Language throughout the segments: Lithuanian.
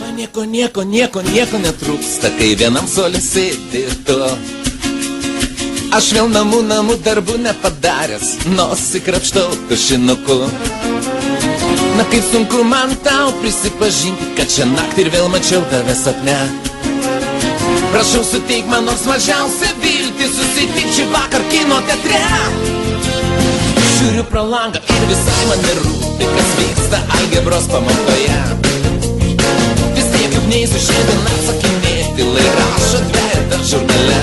Nieko netrūksta, kai vienam suole sėdi tu. Aš vėl namų darbų nepadaręs, nosį krapštau tušinuku. Na kaip sunku man tau prisipažinti, kad šią naktį ir vėl mačiau tave sapne. Prašau suteik man nors mažiausią viltį, susitik šį vakar kino teatre. Žiūriu pro langą ir visai man nerūpi, kas vyksta algebros pamokoje. Vis tiek juk neįsiu šiandien atsakinėti, lai rašo dvejetą žurnale.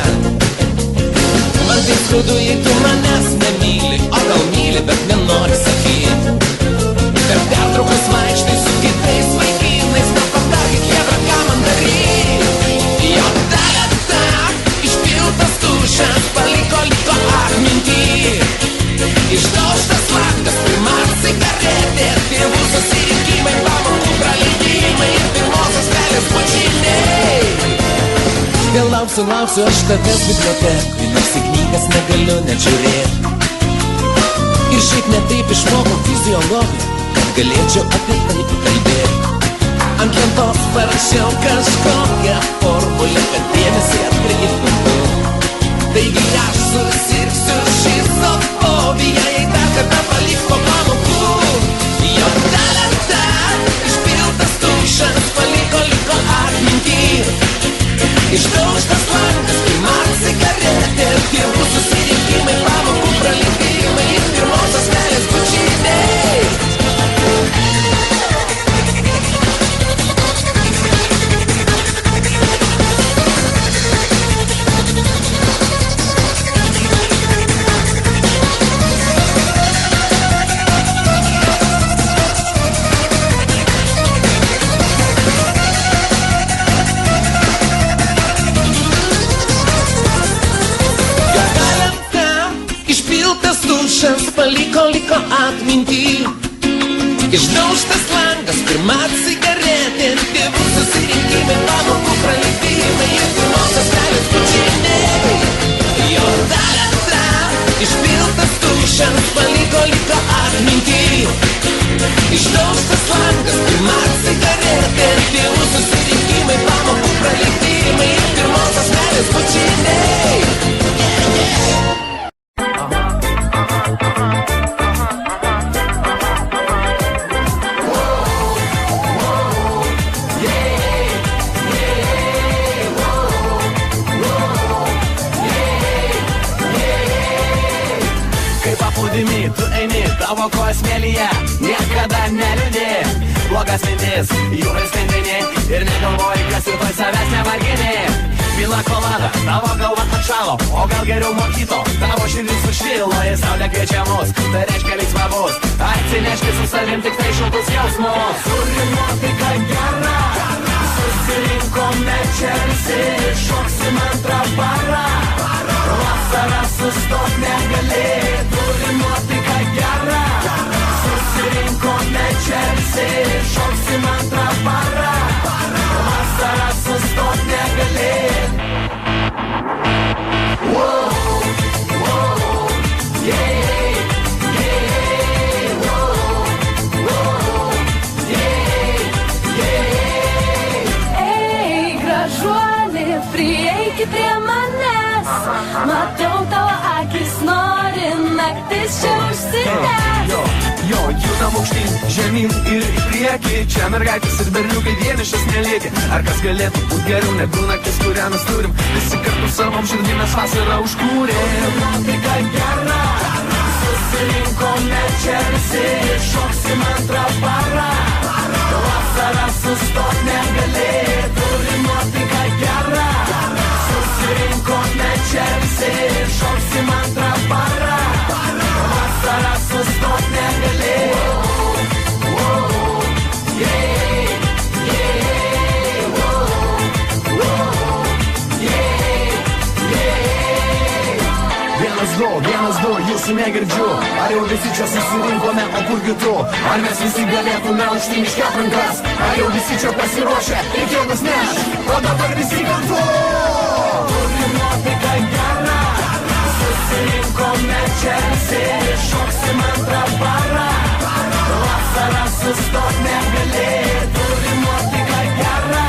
Man taip skaudu, jei tu manęs nemyli, o gal myli, bet nenori sakyti. Per pertraukas vaikštai su kitais vaikinais, nepatarkit chebra, ką man daryt. Jo ta, išpiltas tušas, paliko atmintį. Išdaužtas langas, pirma cigaretė, tėvų susirinkimai, pamokų praleidimai ir pirmosios pelės bučiniai. Vėl lauksiu aš tavęs bibliotekui, nors į knygas negaliu net žiūrėti. Ir šiaip ne taip išmokau fiziologiją, kad galėčiau apie tai kalbėti. Ant lentos parašiau kažkokią formulę, kad dėmesį atkreiptų. Taigi aš susirgsiu šizofobija, jei dar kartą paliks po pamokų. Jo ta, išpiltas tušas, paliko atmintį. Išdaužtas langas, pirma cigaretė, tėvų susirinkimai, pamokų praleidimai ir pirmosios pelės bučiniai. Paliko atmintį. Išdaužtas langas, pirma cigaretė, tėvų susirinkimai, pamokų praleidimai ir pirmosios pelės bučiniai. Jo ta, išpiltas tušas, paliko atmintį. Išdaužtas langas, pirma cigaretė, tėvų susirinkimai, pamokų praleidimai ir pirmosios pelės bučiniai. Tu eini, tavo kojas mėlyje, niekada neliūdė. Blogas mintis, jūrai spindini ir negalvoji, kas rytoj savęs nevargini. Pila kolada, tavo galva atšalo, o gal geriau mokyto. Tavo širdis sušilo, jei saulė kviečia mus, tai reiškia linksma bus. Atsineški su savim tik tai šiltus jausmus. Turi nuotaika gera, susirinkome čia visi, šoksim antrą parą. Vasarą sustot negali, turi nuotaika gera, susirinkome čia visi, šoksim antrą parą. Vasarą sustot negali. Ei, gražuoli, prieiki prie manęs. Matau tavo akis, nori naktis čia užsitęs. Jo, judam aukštyn, žemyn ir į priekį. Čia mergaitės ir berniukai vienišas nelieki. Ar kas galėtų būt geriau negu naktis, kurią mes turim. Visi kartu savom širdį mes vasarą užkūrėm. Nuotaika gera, susirinkome čia visi, šoksim antrą parą. Vasarą sustot negali, turi nuotaika gera, susirinkome čia visi, šoksim antrą parą. Vasarą sustot negali. Vienas du, jūsų negirdžiu. Ar jau visi čia susirinkome, o kurgi tu? Ar mes visi galėtume aukštyn iškelt rankas? Ar jau visi čia pasiruošę, reikėdus neš? O dabar visi kartu! Turi nuotaika gera, susirinkome čia visi, šoksim antrą parą. Vasarą sustot negali, turi nuotaika gera,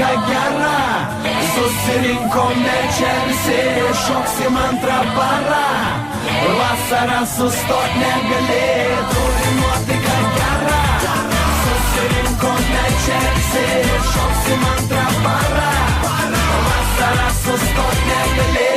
nuotaika gera, susirinkome čia visi, šoksim antrą parą. Vasarą sustot negali, turi nuotaika gera, susirinkome čia visi, šoksim antrą parą. Vasarą sustot negali.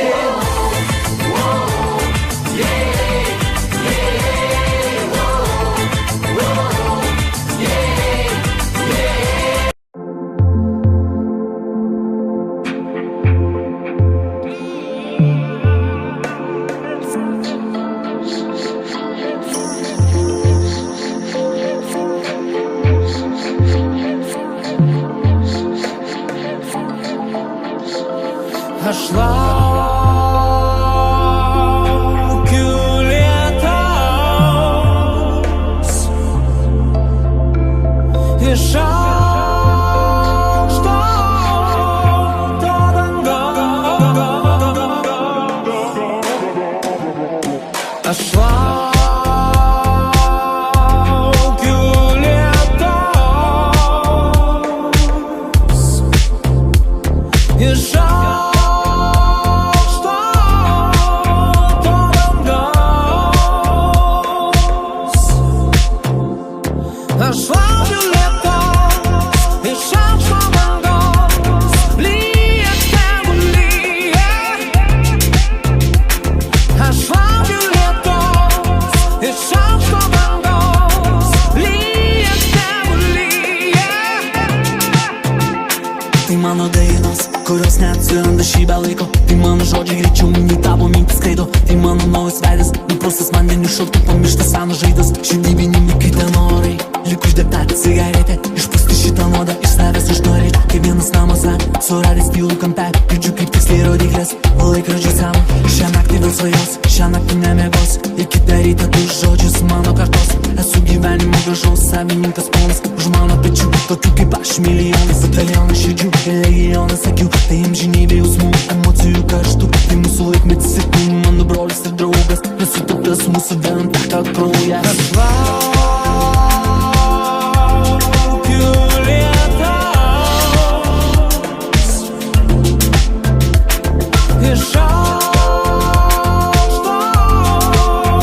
Aš laukiu lietaus iš aukšto dangaus. Aš laukiu lietaus iš Aš laukiu lietaus iš aukšto dangaus, lyja tegu lyja. Aš laukiu lietaus iš aukšto dangaus, lyja tegu lyja. Tai mano dainos, kurios neatsiranda šį be laiko. Tai mano žodžiai greičiau nei tavo mintis skraido. Tai mano naujas veidas, nuprustas vandeniu šaltu, pamirštas senas žaidas. Širdybinimi kai tenorai, lyg uždegta cigaretė. Išpūsti šitą nuodą iš savęs aš norėčiau. Kaip vienas namuose, suradęs tylų kampelį. Girdžiu kaip tiksliai rodyklės, laikrodžiai seno. Šią naktį vėl svajos, šią naktį nemiegos. Ir kitą rytą tu žodžius mano kartos. Esu gyvenimo gražaus savininkas ponas. Už mano pečių, tokių kaip aš milijonas. Batalionas širdžių ir legionas akių. Tai amžinybė jausmų, emocijų karštų. Tai mūsų laikmetis ir tu mano brolis ir draugas. Nesutaptas mūsų ventaka kraujas. Aš laukiu lietaus iš aukšto dangaus.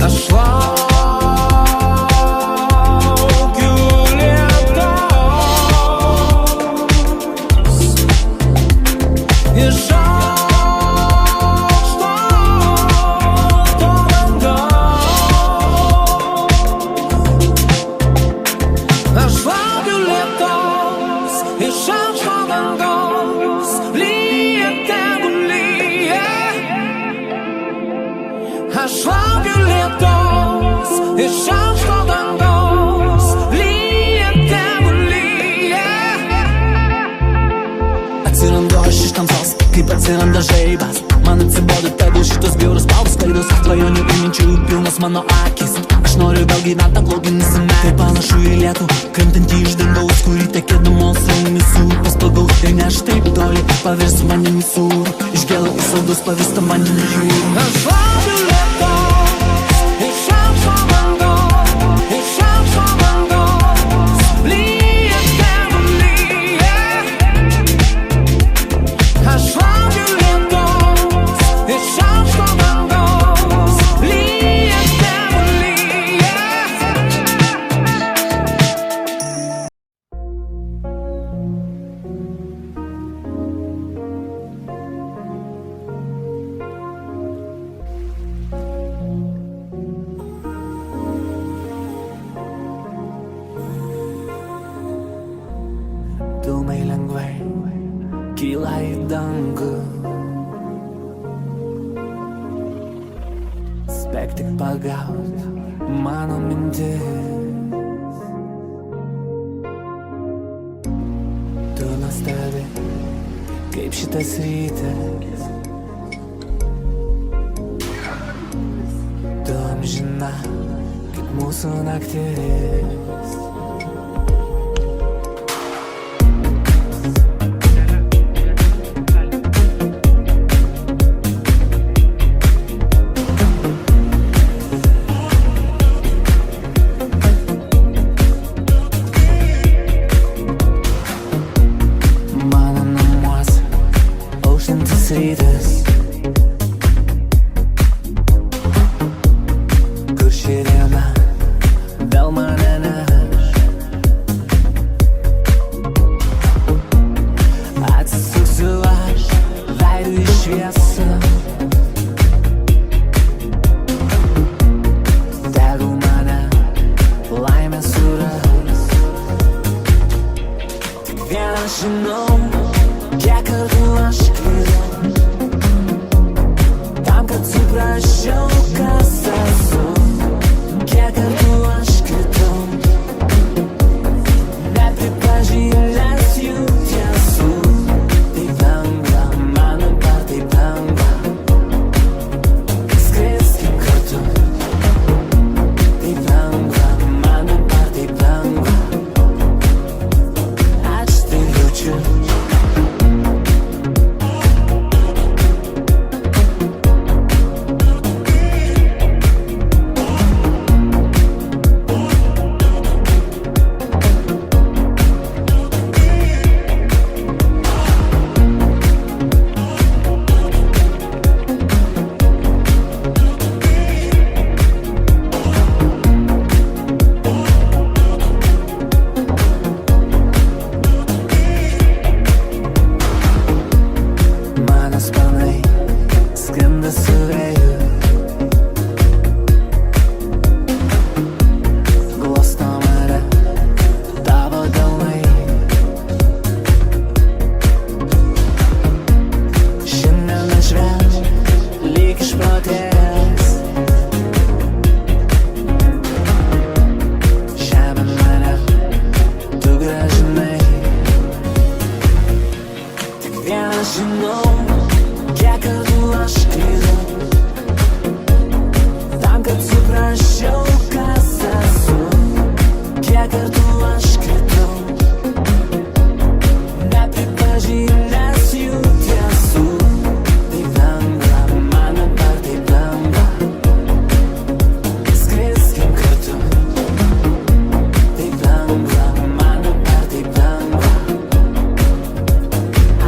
Aš laukiu lietaus iš Aš laukiu lietaus iš aukšto dangaus, lyja tegu lyja. Atsirandu aš iš tamsos, kaip atsiranda žaibas. Man atsibodo tegul šitos bjaurus spalvos klaidos. Svajonių ir minčių pilnas mano akis. Aš noriu vėl gyventi aploginusi metai. Tai panašu į lietų, krintantį iš dangaus, kurį tekėdamos sraunys upės pagaus. Ir ne aš taip toli, pavirsiu vandenį sūrų. Iš gėlo į saldus pavirsta vandenį jūrų. Aš laukiu lietaus iš aukšto dangaus, iš aukšto dangaus, lyja tegu lyja. Aš laukiu lietaus iš aukšto dangaus, lyja tegu lyja. Dūmai lengvai kyla į dangų. Spėk tik pagaut mano mintis. Tu nuostabi, kaip šitas rytas. Tu amžina, kaip mūsų naktis. suprasčiau, kas esu, kiek kartų aš kritau, nepripažinęs jų tiesų. Taip lengva, man dabar taip lengva, skriskim kartu. Taip lengva, man dabar taip lengva, aš tai jaučiu. Mano sparnai skrenda su vėju, glosto mane tavo delnai. Šiandien aš vėl lyg išprotėjęs, žemę mane tu grąžinai. Tik vieną žinau, kiek kartų aš klydau, tam, kad suprasčiau, kas esu, kiek kartų aš kritau, nepripažinęs jų tiesų. Taip lengva, man dabar taip lengva, skriskim kartu. Taip lengva, man dabar taip lengva,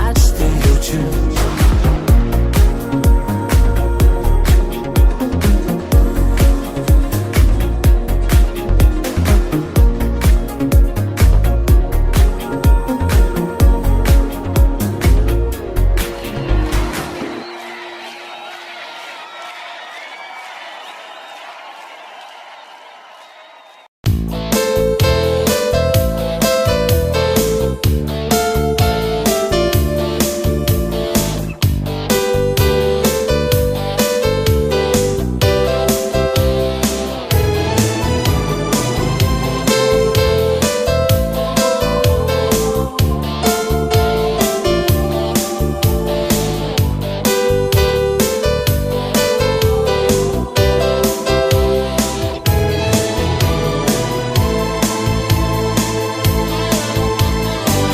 aš tai jaučiu.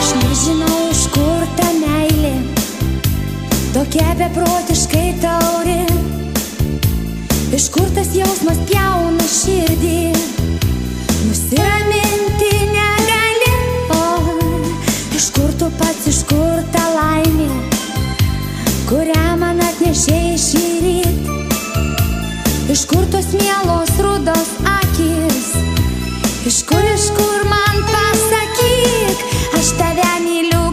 Aš nežinau, iš kur ta meilė, tokia beprotiškai tauri, iš kur tas jausmas pjauna širdį, nusiraminti negali. O iš kur tu pats, iš kur ta laimė, kurią man atnešei šįryt, iš kur tos mielos rudos akis, iš kur man pasakyk. Aš tave myliu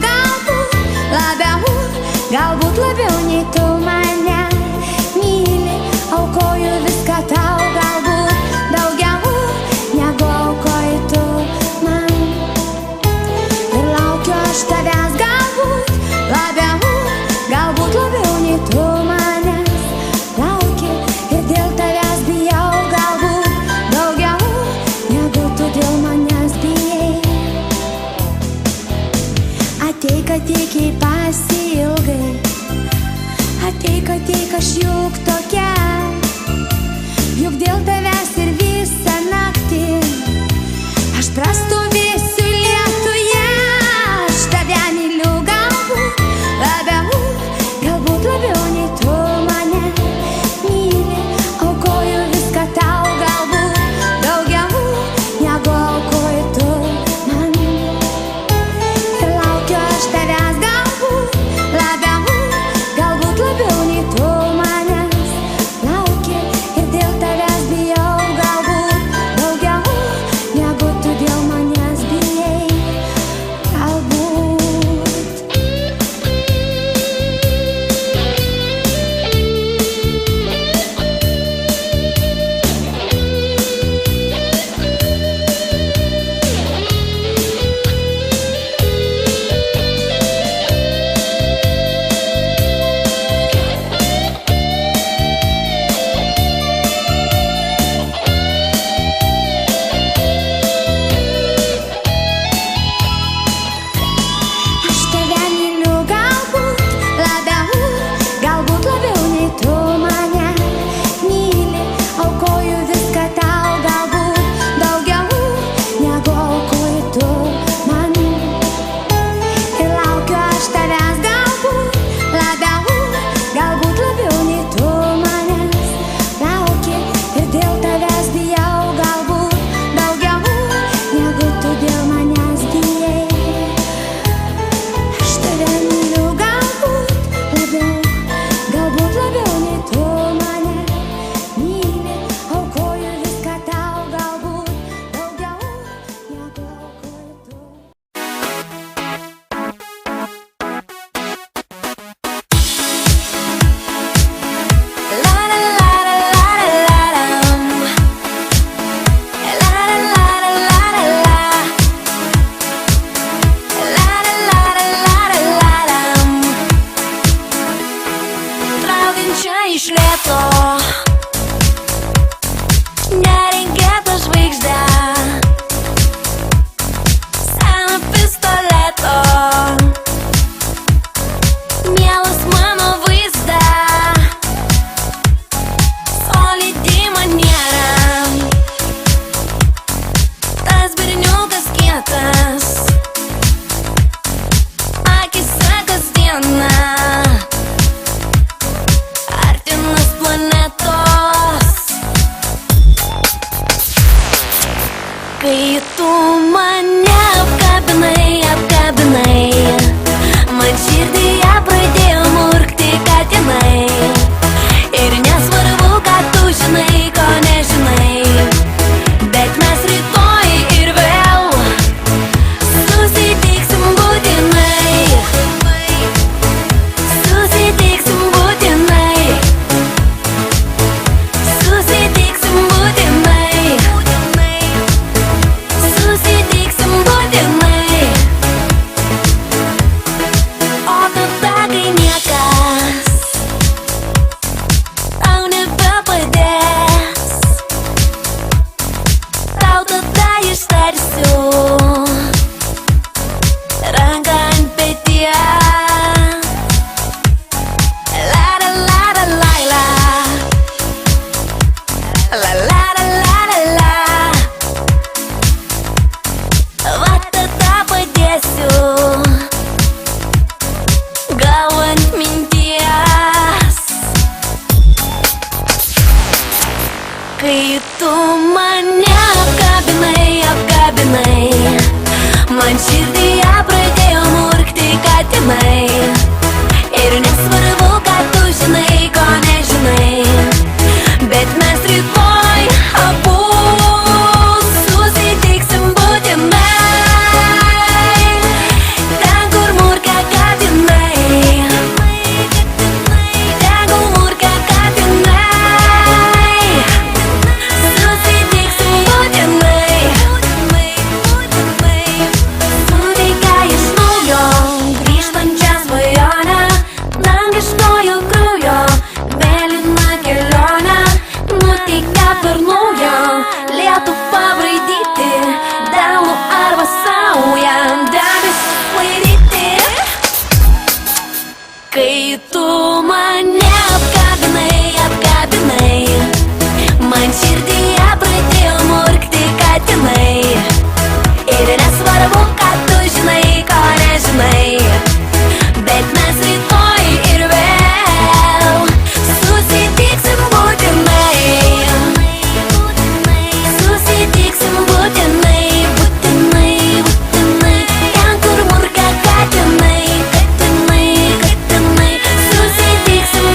galbūt labiau nei tu mane myli. Aukoju viską tau, galbūt daugiau negu aukoji tu man. Ir laukiu aš tavęs galbūt labiau nei tu manęs lauki. Ir dėl tavęs bijau, galbūt daugiau negu tu dėl manęs bijai. Ateik, ateik, pasiilgai, ateik, ateik, aš juk tokia, juk dėl tavęs ir visą naktį aš prastovėsiu lietuje. Aš tave myliu galbūt labiau nei tu mane myli. Aukoju viską tau, galbūt daugiau negu aukoji tu man. Ir laukiu aš tavęs galbūt labiau nei tu manęs Kai tu mane apkabinai, apkabinai, man širdyje pradėjo murkti katinai. Ir nesvarbu, kad tu žinai, ko nežinai, bet mes rytoj ir vėl susitiksim būtinai. Susitiksim būtinai. Susitiksim būtinai. Susitiksim būtinai. O tada, kai niekas tau nebepadės, tau tada ištarsiu ranką ant peties. La la la la la la. La la la la la la. Va tada padėsiu galvą ant minties. Kai tu mane apkabinai, apkabinai, man širdyje pradėjo murkti katinai. Ir nesvarbu, kad tu žinai, ko nežinai, bet mes rytoj abu susitiksim būtinai. Ten, kur murkia katinai, ten, kur murkia katinai, susitiksim būtinai. Suteikia iš naujo grįžtančią svajonę, dangiškojo kraujo mėlyną kelionę, nuteikia per naują lietų pabraidyti, delnų arba saują debesis sklaidyti. Kai tu mane apkabinai, apkabinai, man širdyje pradėjo murkti katinai. Ir nesvarbu, kad tu žinai, ko nežinai, bet mes rytoj ir vėl susitiksim būtinai. Susitiksim būtinai, būtinai, būtinai. Ten, kur murkia katinai, katinai, katinai, susitiksim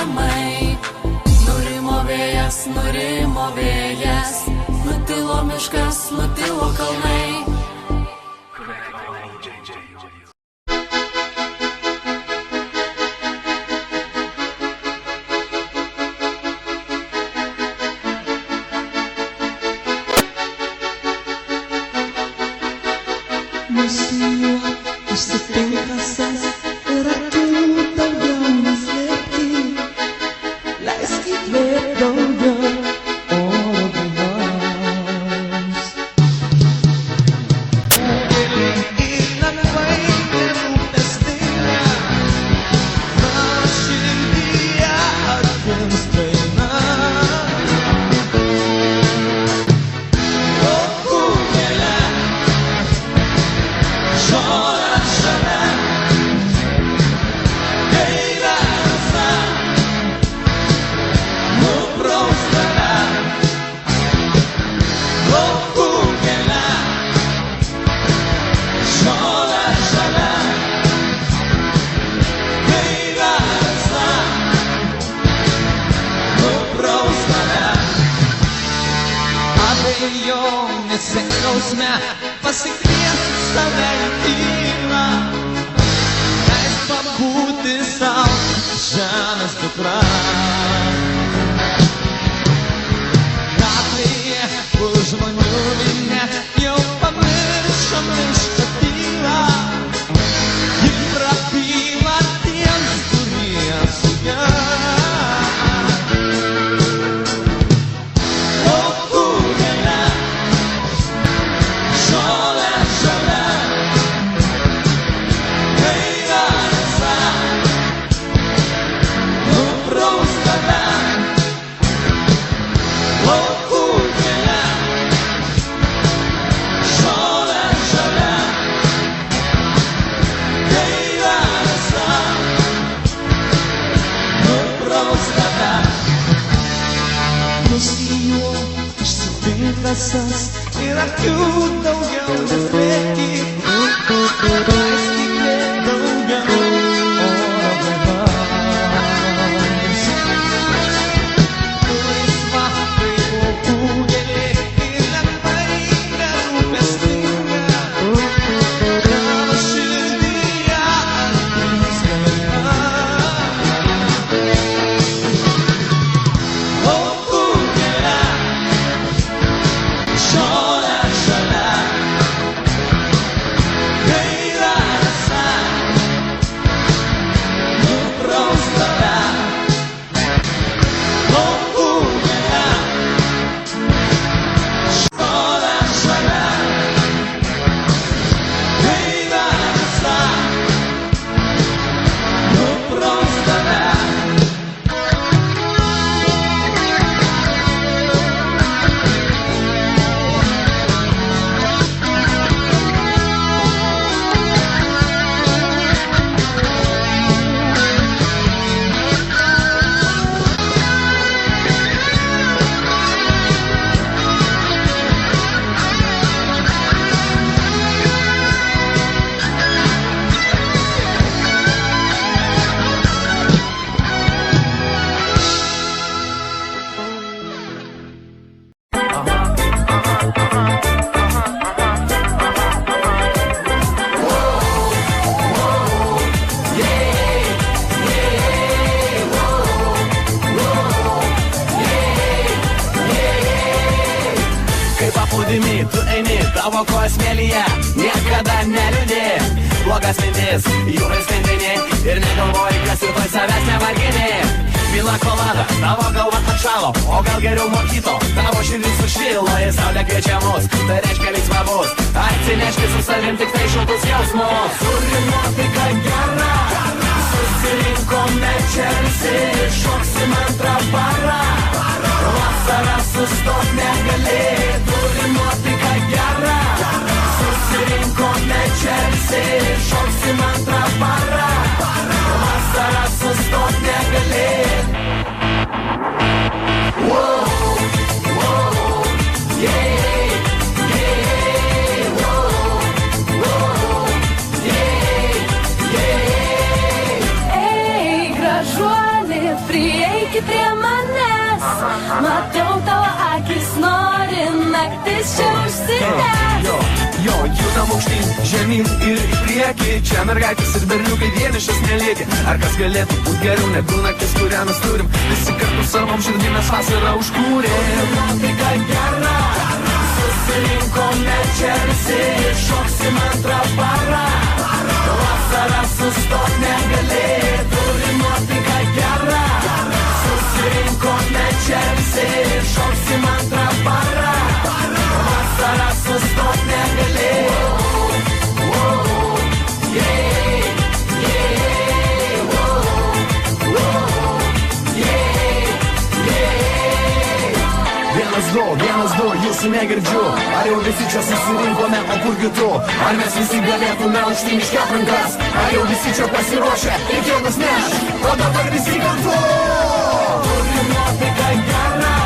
žemai. Nurimo vėjas, nutilo miškas, nutilo kalnai. Nusijuok, išsipintasas ir akių daugiau neslėpti. Leisk įkvėpt daugiau oro gyvos. Ir lengvai nerūpestinga, mano širdyje atgims daina. Nesikausme, pasikviesti save į tylą, leisk pabūti sau žemės dukra. Gatvėje už žmonių minia jau pamiršo miško tylą, ji prabyla tiems, kurie su ja. Nusijuok, išsipintasas ir akių daugiau neslėpki. Leisk įkvėpt daugiau oro gyvos. Laisva kaip laukų gėlė ir lengvai nerūpestinga, tavo širdyje atgims daina. Tu eini, tavo kojos smėlyje, niekada neliūdė. Blogas mintis, jūrai skandini ir negalvoji, kas rytoj savęs nevargini. Pila kolada, tavo galva atšalo, o gal geriau mokyto, tavo širdis sušvilo, į saulę kviečia mus, tai reiškia linksma bus. Atsineški su savim tik tai šiltus jausmus. Turi nuotaika gera, susirinkome čia visi, šoksim antrą parą. Vasarą sustot negali, turi nuotaika gera, susirinkome čia visi, šoksim antrą parą. Vasarą sustot negali. Ei, gražuoli, prie čia užsidės. Jo, judam aukštyn, žemyn ir į priekį. Čia mergaitės ir berniukai vienišas nelieki. Ar kas galėtų būt geriau negu naktis, kurią mes turim? Visi kartu savom širdį mes vasarą užkūrėm. Nuotaika gera, susirinkome čia visi ir šoksim antrą parą. Vasarą sustot negali, turim nuotaika gera. Susirinkome čia visi ir šoksim antrą parą. Vasarą sustot negali. Vienas, du, jūsų negirdžiu. Ar jau visi čia susirinkome, o kur kitu? Ar mes visi galėtume aukštyn iškelt rankas? Ar jau visi čia pasiruošę, reikėtų neš? O dabar visi kartu! Turim nuotaiką gerą,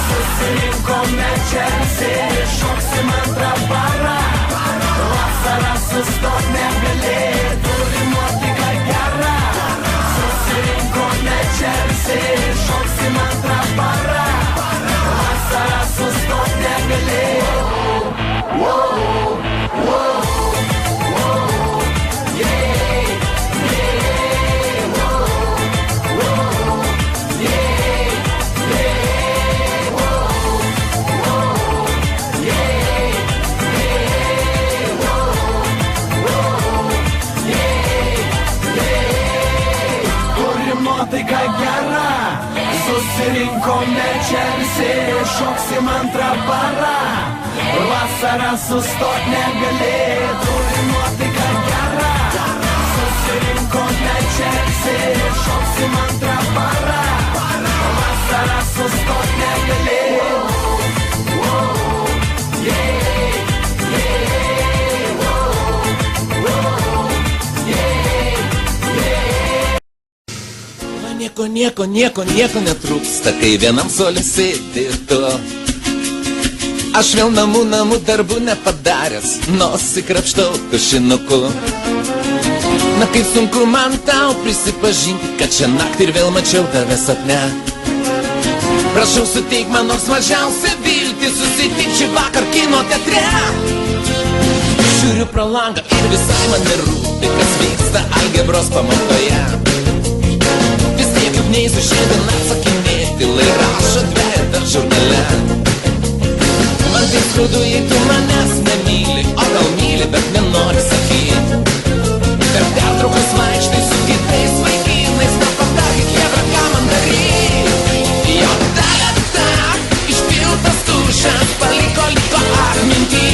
susirinkome čia visi, šoksim antrą parą. Vasarą sustot negali, turim nuotaiką gerą, susirinkome čia visi, šoksim antrą parą. Vasarą sustot negali. Nuotaika gera, susirinkome čia visi, šoksim antrą parą. Vasarą sustot negali, turim nuotaika gera. Susirinkome čia visi, šoksim antrą parą. Vasarą sustot negali. Nieko netrūksta, kai vienam suole sėdi tu. Aš vėl namų darbų nepadaręs, nosį krapštau tušinuku. Na kaip sunku man tau prisipažinti, kad šią naktį ir vėl mačiau tave sapne. Prašau suteik man nors mažiausią viltį, susitik šį vakar kino teatre. Žiūriu pro langą ir visai man nerūpi, kas vyksta algebros pamokoje. Neįsiu šiandien atsakinėti, lai rašo dvejetą žurnale. Man tai skaudu, jei tu manęs nemyli, o gal myli, bet nenori sakyti. Per pertraukas vaikštai su kitais vaikinais, nepadaryk jėga, ką man daryt. Jo ta, išpiltas tušas, paliko atmintį.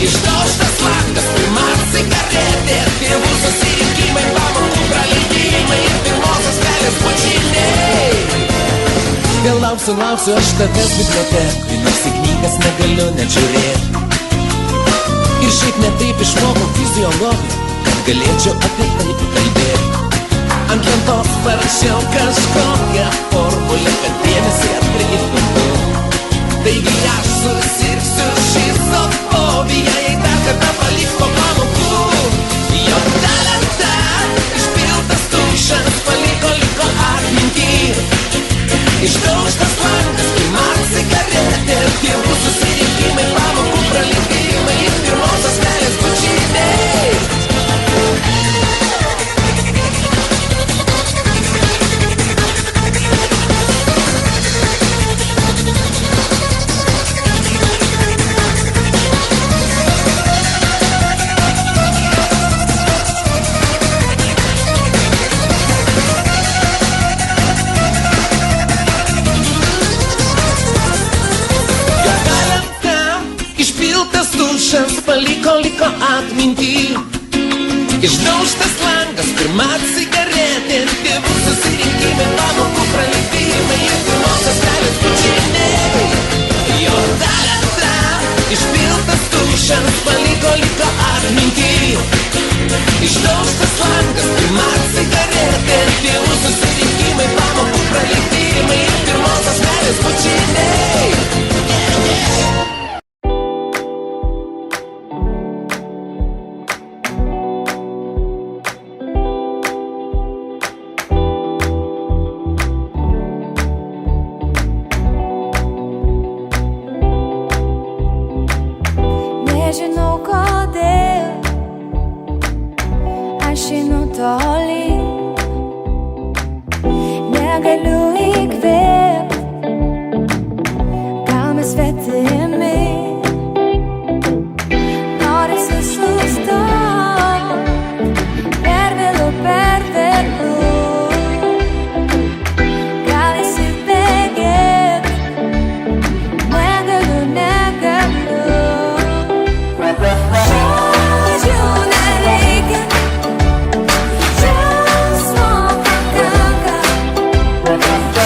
Išdaužtas langas, pirma cigaretė, tėvų susirinkimai, pamokų praleidimai ir pirmosios pelės bučiniai. Vėl lauksiu aš tavęs bibliotekui, nors į knygas negaliu net žiūrėti. Ir šiaip ne taip išmokau fiziologiją, kad galėčiau apie tai kalbėti. Ant lentos parašiau kažkokią formulę, kad dėmesį atkreiptum. Taigi aš susirgsiu šizofobija, jei dar kartą paliks po pamokų. Jo ta, išpiltas tušas, paliko atmintį. Išdaužtas langas, pirma cigaretė, tėvų susirinkimai, pamokų praleidimai ir pirmosios pelės bučiniai. Paliko atmintį. Išdaužtas langas, pirma cigaretė, tėvų susirinkimai, pamokų praleidimai ir pirmosios pelės bučiniai. Jo ta, išpiltas tušas, paliko atmintį. Išdaužtas langas, pirma cigaretė, tėvų susirinkimai, pamokų praleidimai ir pirmosios pelės bučiniai. nežinau kodėl aš einu tolyn, negaliu įkvėpt, gal mes svetimi, norisi sustot, per vėlu, gal įsibėgėt, negaliu. Žodžių nereikia, džiaugsmo pakanka,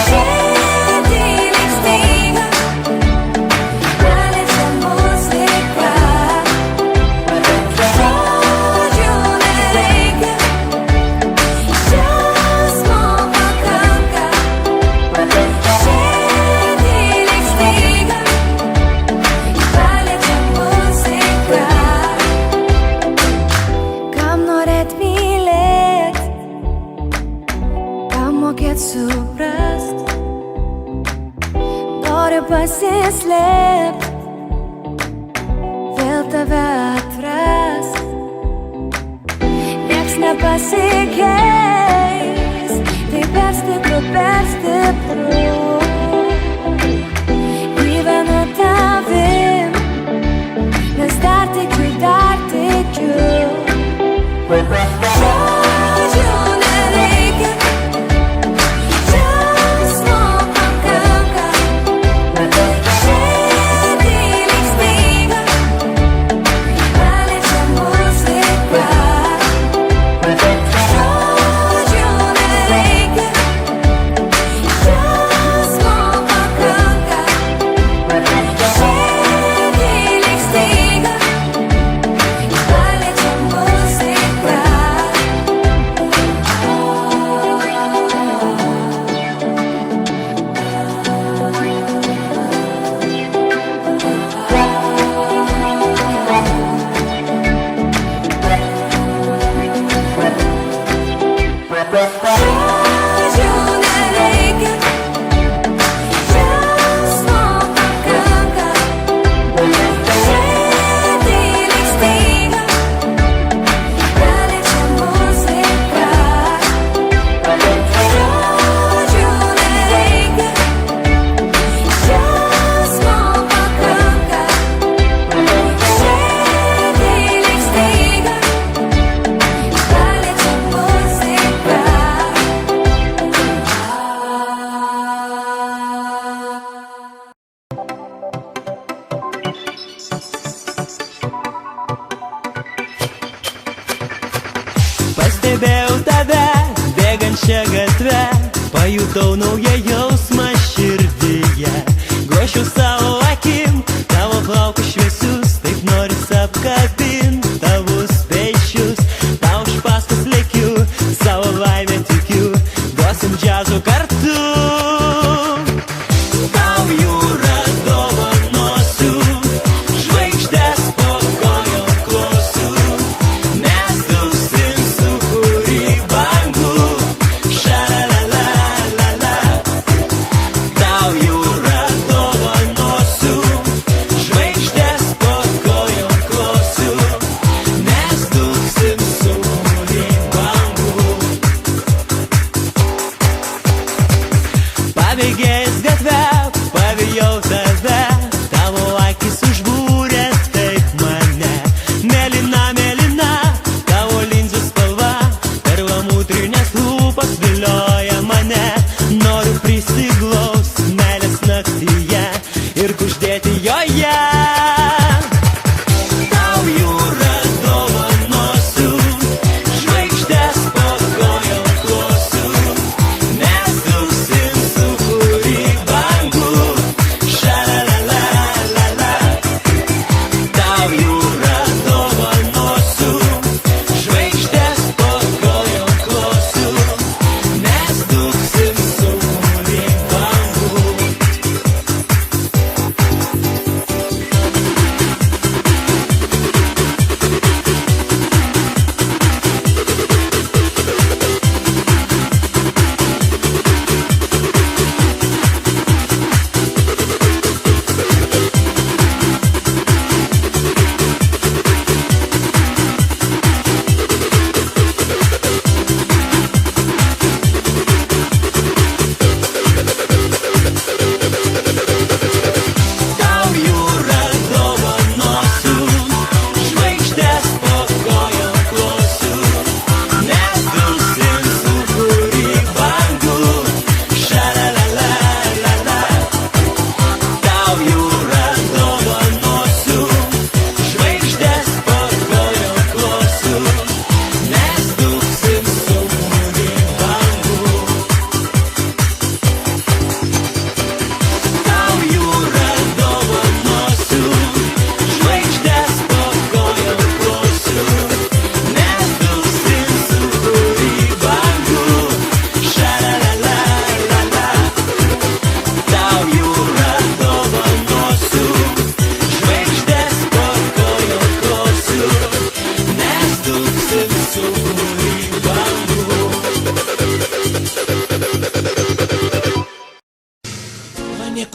širdį lyg staiga paliečia muzika. Žodžių nereikia, džiaugsmo pakanka, širdį lyg staiga paliečia muzika. Kam norėt mylėt, kam mokėt suprast, nori pasislėpt, vėl tave atrast. Nieks nepasikeis, tai per stipru, gyvenu tavim, nes dar tikiu, Žodžių nereikia, džiaugsmo pakanka, širdį lyg staiga paliečia muzika. Žodžių nereikia, džiaugsmo pakanka, širdį lyg staiga paliečia muzika. Žodžių nereikia, džiaugsmo pakanka, širdį lyg staiga paliečia muzika. Žodžių nereikia, džiaugsmo pakanka, širdį lyg staiga paliečia muzika. Pastebėjau tave, bėgančią gatvę, pajutau naują jausmą širdyje. Grošiu savo akim, tavo plaukus šviesius, taip noris apkabint tavus pečius. Tau už paskos lėkiu, savo laimę tikiu, grosim džiazo kartu. Tau jūrą dovanosiu, žvaigždes po kojom klosiu, mes dūsim sūkurį bangų, šalalalala. Tau jūrą dovanosiu, žvaigždes po kojom klosiu,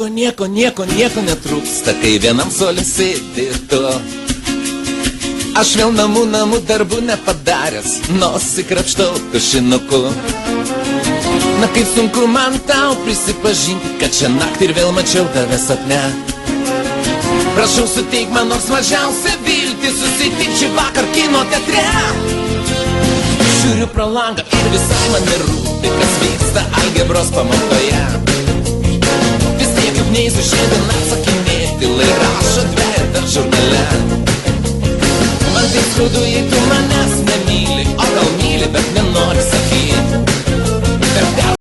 nieko netrūksta, kai vienam suole sėdi tu. Aš vėl namų darbų nepadaręs, nosį krapštau tušinuku. Na kaip sunku man tau prisipažinti, kad šią naktį ir vėl mačiau tave sapne. Prašau suteik man nors mažiausią viltį, susitik šį vakar kino teatre. Žiūriu pro langą ir visai man nerūpi, kas vyksta algebros pamokoje. Vis tiek juk neįsiu šiandien atsakinėti, lai rašo dvejetą žurnale. Man tai skaudu, jei tu manęs